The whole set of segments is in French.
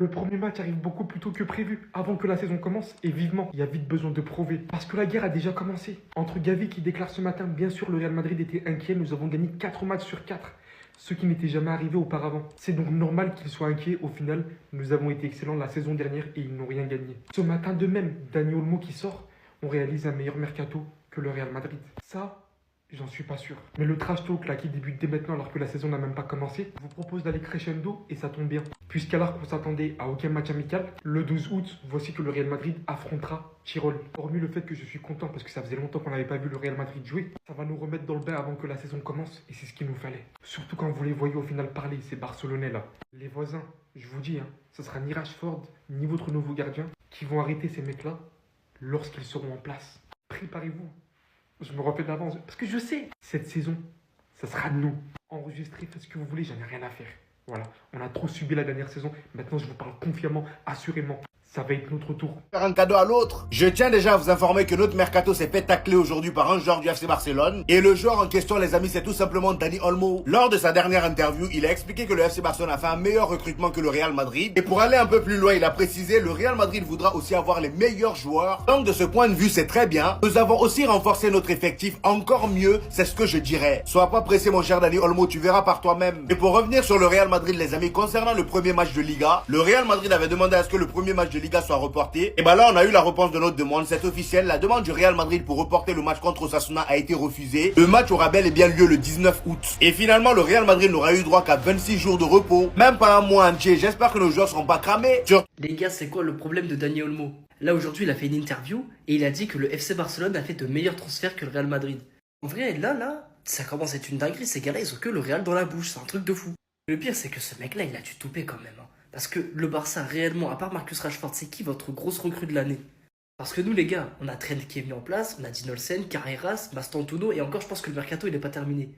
Le premier match arrive beaucoup plus tôt que prévu, avant que la saison commence, et vivement, il y a vite besoin de prouver. Parce que la guerre a déjà commencé. Entre Gavi qui déclare ce matin, bien sûr le Real Madrid était inquiet, nous avons gagné 4 matchs sur 4. Ce qui n'était jamais arrivé auparavant. C'est donc normal qu'ils soient inquiets. Au final, nous avons été excellents la saison dernière et ils n'ont rien gagné. Ce matin de même, Dani Olmo qui sort, on réalise un meilleur mercato que le Real Madrid. Ça, j'en suis pas sûr. Mais le trash talk là qui débute dès maintenant alors que la saison n'a même pas commencé, vous propose d'aller crescendo et ça tombe bien. Puisqu'alors qu'on s'attendait à aucun match amical, le 12 août, voici que le Real Madrid affrontera Tirol. Hormis le fait que je suis content parce que ça faisait longtemps qu'on n'avait pas vu le Real Madrid jouer, ça va nous remettre dans le bain avant que la saison commence et c'est ce qu'il nous fallait. Surtout quand vous les voyez au final parler, ces Barcelonais là. Les voisins, je vous dis, ce sera ni Rashford, ni votre nouveau gardien qui vont arrêter ces mecs là lorsqu'ils seront en place. Préparez-vous. Je me refais d'avance parce que je sais, cette saison, ça sera de nous. Enregistrez, faites ce que vous voulez, j'en ai rien à faire. Voilà, on a trop subi la dernière saison. Maintenant, je vous parle confiamment, assurément. Ça va être notre tour. Faire un cadeau à l'autre. Je tiens déjà à vous informer que notre mercato s'est fait tacler aujourd'hui par un joueur du FC Barcelone. Et le joueur en question, les amis, c'est tout simplement Dani Olmo. Lors de sa dernière interview, il a expliqué que le FC Barcelone a fait un meilleur recrutement que le Real Madrid. Et pour aller un peu plus loin, il a précisé, le Real Madrid voudra aussi avoir les meilleurs joueurs. Donc de ce point de vue, c'est très bien. Nous avons aussi renforcé notre effectif encore mieux, c'est ce que je dirais. Sois pas pressé mon cher Dani Olmo, tu verras par toi-même. Et pour revenir sur le Real Madrid, les amis, concernant le premier match de Liga, le Real Madrid avait demandé à ce que le premier match de Liga soit reporté. Et ben là, on a eu la réponse de notre demande. C'est officiel. La demande du Real Madrid pour reporter le match contre Osasuna a été refusée. Le match aura bel et bien lieu le 19 août. Et finalement, le Real Madrid n'aura eu droit qu'à 26 jours de repos. Même pas un mois entier. J'espère que nos joueurs seront pas cramés. Les gars, c'est quoi le problème de Dani Olmo? Là, aujourd'hui, il a fait une interview et il a dit que le FC Barcelone a fait de meilleurs transferts que le Real Madrid. En vrai, là, ça commence à être une dinguerie. Ces gars-là, ils ont que le Real dans la bouche. C'est un truc de fou. Le pire, c'est que ce mec-là, il a dû touper quand même. Parce que le Barça, réellement, à part Marcus Rashford, c'est qui votre grosse recrue de l'année? Parce que nous, les gars, on a Trent qui est mis en place, on a Dean Olsen, Carreras, Mastantuono, et encore, je pense que le mercato, il n'est pas terminé.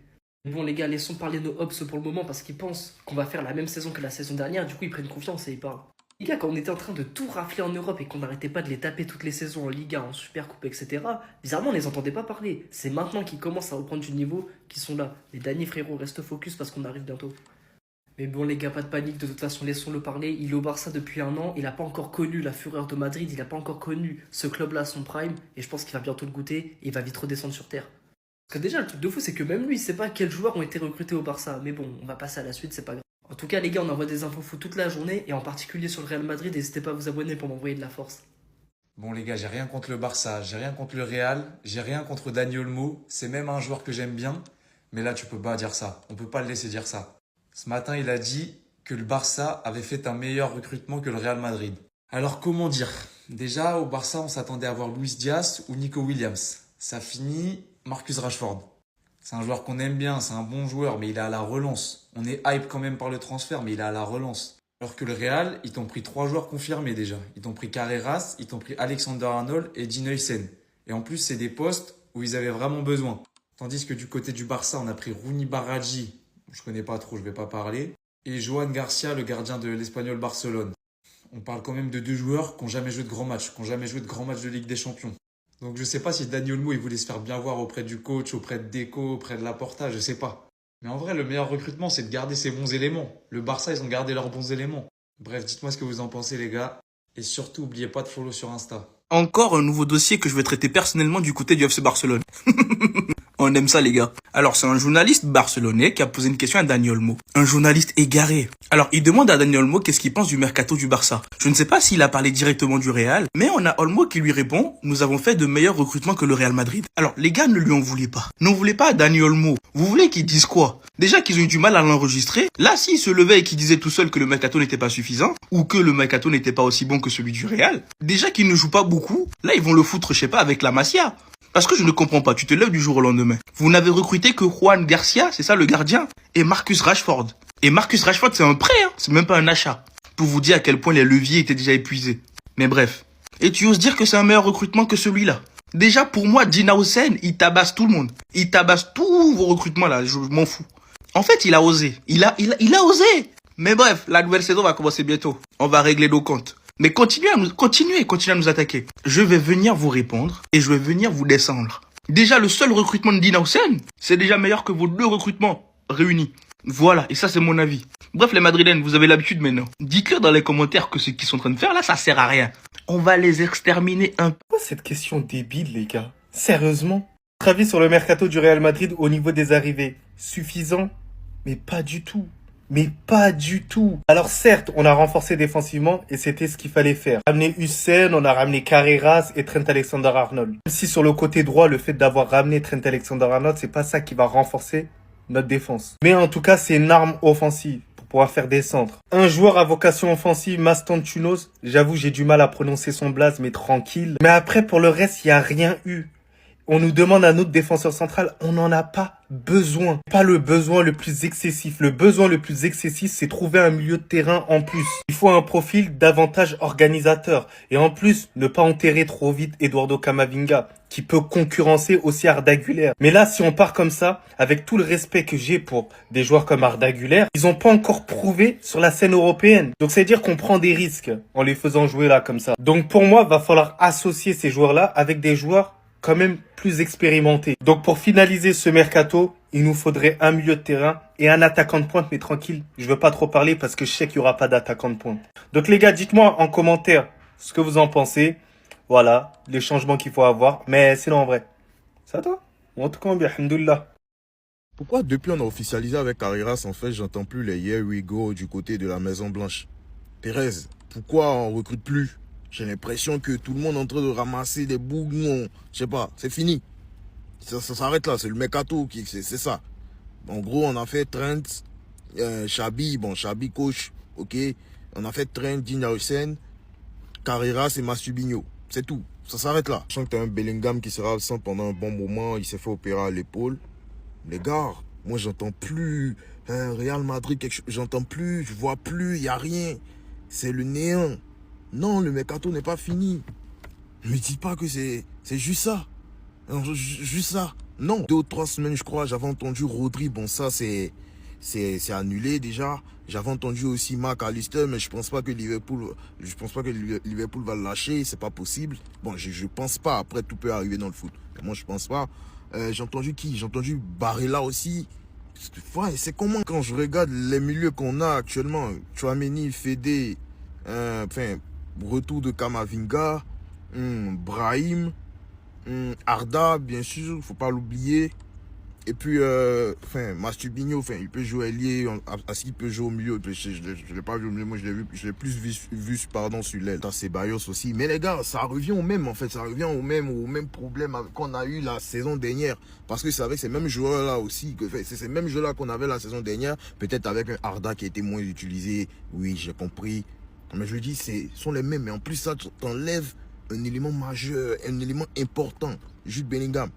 Mais bon, les gars, laissons parler nos hops pour le moment, parce qu'ils pensent qu'on va faire la même saison que la saison dernière, du coup, ils prennent confiance et ils parlent. Les gars, quand on était en train de tout rafler en Europe et qu'on n'arrêtait pas de les taper toutes les saisons en Liga, en Supercoupe, etc., bizarrement, on les entendait pas parler. C'est maintenant qu'ils commencent à reprendre du niveau qu'ils sont là. Mais Dani, frérot, reste focus parce qu'on arrive bientôt. Mais bon les gars, pas de panique, de toute façon laissons-le parler, il est au Barça depuis un an, il n'a pas encore connu la fureur de Madrid, il n'a pas encore connu ce club-là à son prime, et je pense qu'il va bientôt le goûter, et il va vite redescendre sur terre. Parce que déjà le truc de fou c'est que même lui il sait pas quels joueurs ont été recrutés au Barça, mais bon, on va passer à la suite, c'est pas grave. En tout cas les gars, on envoie des infos fous toute la journée, et en particulier sur le Real Madrid, n'hésitez pas à vous abonner pour m'envoyer de la force. Bon les gars, j'ai rien contre le Barça, j'ai rien contre le Real, j'ai rien contre Dani Olmo, c'est même un joueur que j'aime bien, mais là tu peux pas dire ça, on peut pas le laisser dire ça. Ce matin il a dit que le Barça avait fait un meilleur recrutement que le Real Madrid. Alors comment dire? Déjà au Barça on s'attendait à voir Luis Diaz ou Nico Williams. Ça finit Marcus Rashford. C'est un joueur qu'on aime bien, c'est un bon joueur, mais il est à la relance. On est hype quand même par le transfert, mais il est à la relance. Alors que le Real, ils t'ont pris 3 joueurs confirmés déjà. Ils t'ont pris Carreras, ils t'ont pris Alexander-Arnold et Dean Huysen. Et en plus, c'est des postes où ils avaient vraiment besoin. Tandis que du côté du Barça, on a pris Rooney Baraji. Je connais pas trop, je vais pas parler. Et Joan Garcia, le gardien de l'Espagnol Barcelone. On parle quand même de 2 joueurs qui n'ont jamais joué de grands matchs, qui n'ont jamais joué de grands matchs de Ligue des Champions. Donc je sais pas si Dani Olmo il voulait se faire bien voir auprès du coach, auprès de Deco, auprès de Laporta, je sais pas. Mais en vrai, le meilleur recrutement, c'est de garder ses bons éléments. Le Barça, ils ont gardé leurs bons éléments. Bref, dites-moi ce que vous en pensez les gars. Et surtout, n'oubliez pas de follow sur Insta. Encore un nouveau dossier que je vais traiter personnellement du côté du FC Barcelone. On aime ça les gars. Alors c'est un journaliste barcelonais qui a posé une question à Dani Olmo. Un journaliste égaré. Alors il demande à Dani Olmo qu'est-ce qu'il pense du mercato du Barça. Je ne sais pas s'il a parlé directement du Real, mais on a Olmo qui lui répond « Nous avons fait de meilleurs recrutements que le Real Madrid ». Alors les gars ne lui en voulaient pas. N'en voulez pas à Dani Olmo. Vous voulez qu'ils disent quoi? Déjà qu'ils ont eu du mal à l'enregistrer. Là s'il se levait et qu'il disait tout seul que le mercato n'était pas suffisant, ou que le mercato n'était pas aussi bon que celui du Real, déjà qu'il ne joue pas beaucoup, là ils vont le foutre je sais pas avec la Masia. Parce que je ne comprends pas, tu te lèves du jour au lendemain. Vous n'avez recruté que Juan Garcia, c'est ça le gardien, et Marcus Rashford. Et Marcus Rashford c'est un prêt, c'est même pas un achat. Pour vous dire à quel point les leviers étaient déjà épuisés. Mais bref. Et tu oses dire que c'est un meilleur recrutement que celui-là. Déjà pour moi, Dean Olsen, il tabasse tout le monde. Il tabasse tous vos recrutements là, je m'en fous. En fait, il a osé. Il a osé. Mais bref, la nouvelle saison va commencer bientôt. On va régler nos comptes. Mais continuez à nous attaquer. Je vais venir vous répondre et je vais venir vous descendre. Déjà, le seul recrutement de Dean Olsen, c'est déjà meilleur que vos 2 recrutements réunis. Voilà, et ça c'est mon avis. Bref les Madrilènes, vous avez l'habitude maintenant. Dites-leur dans les commentaires que ce qu'ils sont en train de faire là, ça sert à rien. On va les exterminer un peu. Pourquoi cette question débile, les gars? Sérieusement? Votre avis sur le mercato du Real Madrid au niveau des arrivées? Suffisant? Mais pas du tout. Mais pas du tout. Alors certes, on a renforcé défensivement et c'était ce qu'il fallait faire. Ramener Hussein, on a ramené Carreras et Trent Alexander-Arnold. Même si sur le côté droit, le fait d'avoir ramené Trent Alexander-Arnold, c'est pas ça qui va renforcer notre défense. Mais en tout cas, c'est une arme offensive pour pouvoir faire des centres. Un joueur à vocation offensive, Maston Chunos, j'avoue, j'ai du mal à prononcer son blaze, mais tranquille. Mais après, pour le reste, il n'y a rien eu. On nous demande un autre défenseur central, on n'en a pas besoin. Pas le besoin le plus excessif. Le besoin le plus excessif, c'est trouver un milieu de terrain en plus. Il faut un profil davantage organisateur. Et en plus, ne pas enterrer trop vite Eduardo Camavinga, qui peut concurrencer aussi Arda Güler. Mais là, si on part comme ça, avec tout le respect que j'ai pour des joueurs comme Arda Güler, ils n'ont pas encore prouvé sur la scène européenne. Donc, c'est-à-dire qu'on prend des risques en les faisant jouer là comme ça. Donc, pour moi, va falloir associer ces joueurs-là avec des joueurs quand même plus expérimenté. Donc pour finaliser ce mercato, il nous faudrait un milieu de terrain et un attaquant de pointe, mais tranquille, je veux pas trop parler parce que je sais qu'il y aura pas d'attaquant de pointe. Donc les gars, dites-moi en commentaire ce que vous en pensez. Voilà, les changements qu'il faut avoir, mais sinon en vrai. Ça toi? En tout cas, bien, alhamdoulilah. Pourquoi depuis on a officialisé avec Carreras, en fait, j'entends plus les Here We Go du côté de la Maison Blanche? Thérèse, pourquoi on recrute plus? J'ai l'impression que tout le monde est en train de ramasser des bougons. Je sais pas, c'est fini. Ça s'arrête là, c'est le mercato qui c'est ça. En gros, on a fait Trent, Xabi, bon, Xabi coach, ok. On a fait Trent, Digne Hussein, Carreras et Mastubinho. C'est tout. Ça s'arrête là. Je sens que tu as un Bellingham qui sera absent pendant un bon moment. Il s'est fait opérer à l'épaule. Les gars, moi j'entends plus Real Madrid, quelque chose. J'entends plus, je vois plus, il n'y a rien. C'est le néant. Non, le mercato n'est pas fini. Ne me dites pas que c'est juste ça. Non, juste ça. Non. 2 ou 3 semaines, je crois, j'avais entendu Rodri. Bon, ça, c'est annulé déjà. J'avais entendu aussi Mac Allister, mais je pense pas que Liverpool va le lâcher. C'est pas possible. Bon, je pense pas. Après, tout peut arriver dans le foot. Mais moi, je pense pas. J'ai entendu qui? J'ai entendu Barella aussi. Ouais, c'est comment quand je regarde les milieux qu'on a actuellement? Tchouaméni, Fede, retour de Camavinga, Brahim, Arda, bien sûr, faut pas l'oublier. Et puis, Mastubinho, il peut jouer ailier, il peut jouer au milieu. Je l'ai pas vu au milieu, moi je l'ai plus vu pardon, sur l'aile. C'est Ceballos aussi. Mais les gars, ça revient au même, en fait. Ça revient au même problème qu'on a eu la saison dernière. Parce que c'est avec ces mêmes joueurs-là aussi, c'est ces mêmes joueurs-là qu'on avait la saison dernière. Peut-être avec un Arda qui a été moins utilisé. Oui, j'ai compris. Mais je dis, ce sont les mêmes. Mais en plus, ça t'enlève un élément majeur, un élément important. Jude Bellingham.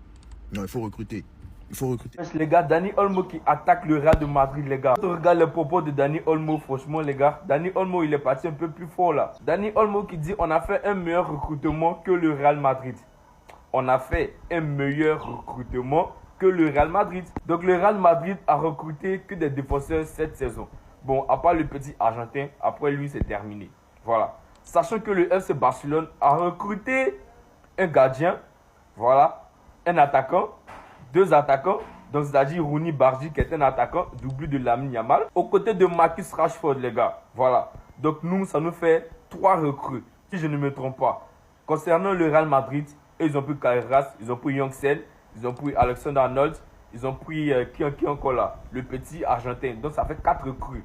Non, il faut recruter. Il faut recruter. Les gars, Dani Olmo qui attaque le Real de Madrid, les gars. Quand on regarde les propos de Dani Olmo, franchement, les gars, Dani Olmo, il est parti un peu plus fort là. Dani Olmo qui dit on a fait un meilleur recrutement que le Real Madrid. On a fait un meilleur recrutement que le Real Madrid. Donc le Real Madrid a recruté que des défenseurs cette saison. Bon, à part le petit Argentin, après lui, c'est terminé. Voilà. Sachant que le FC Barcelone a recruté un gardien, voilà, un attaquant, 2 attaquants, donc c'est-à-dire Rooney Bardi qui est un attaquant, doublé de Lamine Yamal, aux côtés de Marcus Rashford, les gars. Voilà. Donc nous, ça nous fait 3 recrues, si je ne me trompe pas. Concernant le Real Madrid, ils ont pris Carreras, ils ont pris Youngsel, ils ont pris Alexander Arnold, ils ont pris qui encore là, le petit Argentin. Donc ça fait 4 recrues.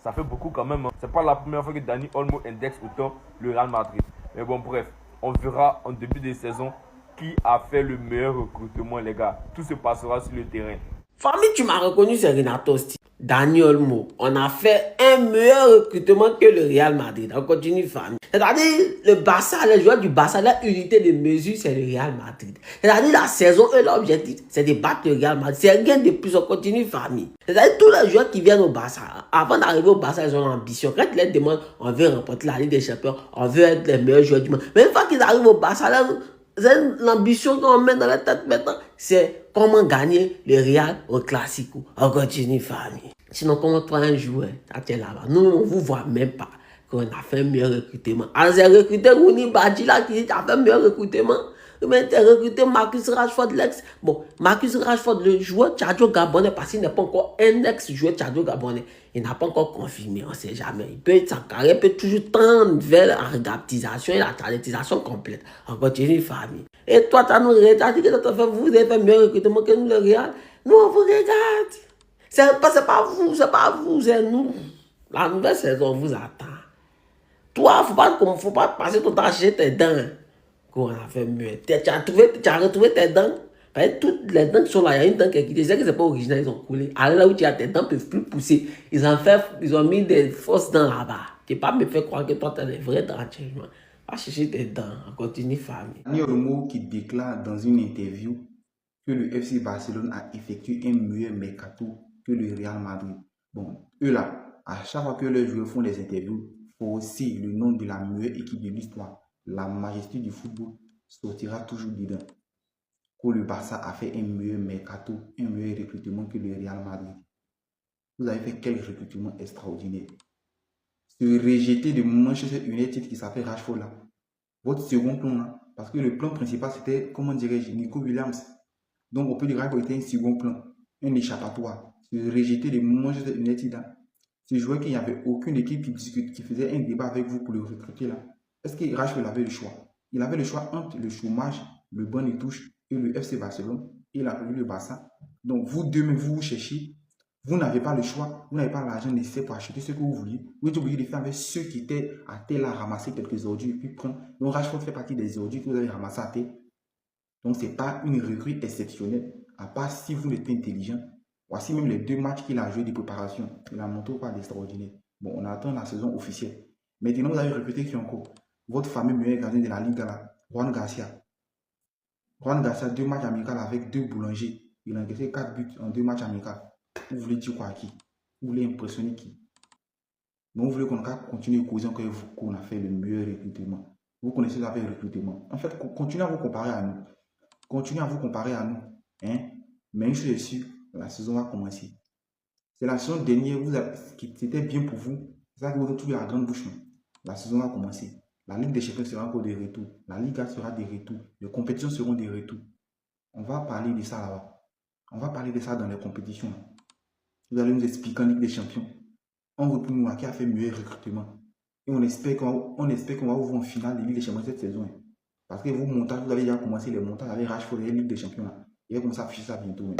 Ça fait beaucoup quand même. Hein. C'est pas la première fois que Dani Olmo indexe autant le Real Madrid. Mais bon, bref, on verra en début de saison qui a fait le meilleur recrutement, les gars. Tout se passera sur le terrain. Famille, tu m'as reconnu, c'est Renato Sti. Dani Olmo, on a fait un meilleur recrutement que le Real Madrid. On continue, famille. C'est-à-dire, le Barça, les joueurs du Barça, leur unité de mesure, c'est le Real Madrid. C'est-à-dire, la saison 1, l'objectif, c'est de battre le Real Madrid. C'est rien de plus, on continue, famille. C'est-à-dire, tous les joueurs qui viennent au Barça, avant d'arriver au Barça, ils ont l'ambition. Quand ils leur demandent, on veut remporter la Ligue des Champions, on veut être les meilleurs joueurs du monde. Mais une fois qu'ils arrivent au Barça, là, l'ambition qu'on met dans la tête maintenant, c'est comment gagner le Real au Classico. On continue, famille. Sinon, comment toi un joueur, ça là-bas. Nous, on ne vous voit même pas qu'on a fait un meilleur recrutement. Alors, c'est recruté Rooney Badji là qui dit a fait un meilleur recrutement. Mais tu as recruté Marcus Rashford, l'ex. Bon, Marcus Rashford, le joueur Tchadio Gabonais, parce qu'il n'est pas encore un ex-joueur Tchadio Gabonais. Il n'a pas encore confirmé, on ne sait jamais. Sa carrière peut toujours tendre vers la régatisation et la talentisation complète. On continue, famille. Et toi, tu as dit que vous avez fait mieux recrutement que nous, le Real. Nous, on vous regarde. C'est pas vous, c'est nous. La nouvelle saison vous attend. Toi, faut pas passer ton temps à chercher tes dents. Qu'on a fait mieux. Tu as retrouvé tes dents. Toutes les dents qui sont là, il y a une dent qui est quittée. C'est que c'est pas original, ils ont coulé. Allez là où tu as tes dents ne peuvent plus pousser. Ils ont mis des fausses dents là-bas. Tu ne peux pas me faire croire que toi, tu as des vraies dents actuellement. Va chercher tes dents. On continue, famille. Dani Olmo qui déclare dans une interview que le FC Barcelone a effectué un meilleur mercato que le Real Madrid. Bon, eux là, à chaque fois que leurs joueurs font des interviews, il faut aussi le nom de la meilleure équipe de l'histoire. La majesté du football sortira toujours dedans. Que le Barça a fait un meilleur mercato, un meilleur recrutement que le Real Madrid. Vous avez fait quel recrutement extraordinaire. Se rejeter de Manchester United qui s'appelle Rashford là. Votre second plan là. Parce que le plan principal c'était, comment dirais-je, Nico Williams. Donc on peut dire qu'il était un second plan, un échappatoire. Se rejeter de Manchester United là. Ce joueur qu'il n'y avait aucune équipe qui faisait un débat avec vous pour le recruter là. Est-ce que Rashford avait le choix? Il avait le choix entre le chômage, le banc de touche et le FC Barcelone. Et il a pris le Barça. Donc vous deux, vous cherchez. Vous n'avez pas le choix. Vous n'avez pas l'argent nécessaire pour acheter ce que vous vouliez. Vous êtes obligé de faire avec ceux qui étaient à terre à ramasser quelques ordures. Puis prendre. Donc Rashford fait partie des ordures que vous avez ramassées à terre. Donc ce n'est pas une recrue exceptionnelle. À part si vous êtes intelligent. Voici même les 2 matchs qu'il a joué de préparation. Il a montré pas d'extraordinaire. Bon, on attend la saison officielle. Maintenant, vous avez recruté qui encore? Votre fameux meilleur gardien de la Ligue, là, Juan Garcia. Juan Garcia, 2 matchs amicaux avec 2 boulangers. Il a encaissé 4 buts en 2 matchs amicaux. Vous voulez dire quoi à qui? Vous voulez impressionner qui? Donc vous voulez qu'on continue à causer qu'on a fait le meilleur recrutement. Vous connaissez le recrutement. En fait, continuez à vous comparer à nous. Continuez à vous comparer à nous. Hein? Mais une chose est sûre, la saison va commencer. C'est la saison dernière qui c'était bien pour vous. C'est ça que vous avez trouvé la grande bouche. Non? La saison va commencer. La Ligue des Champions sera encore des retours. La Liga sera des retours. Les compétitions seront des retours. On va parler de ça là-bas. On va parler de ça dans les compétitions. Là. Vous allez nous expliquer en Ligue des Champions. On retrouve nous qui a fait meilleur recrutement. Et on espère qu'on va vous voir en finale de Ligue des Champions cette saison. Hein. Parce que vous avez déjà commencé les montages avec Rashford et Ligue des Champions. Là. Et on va commencer à afficher ça bientôt. Hein.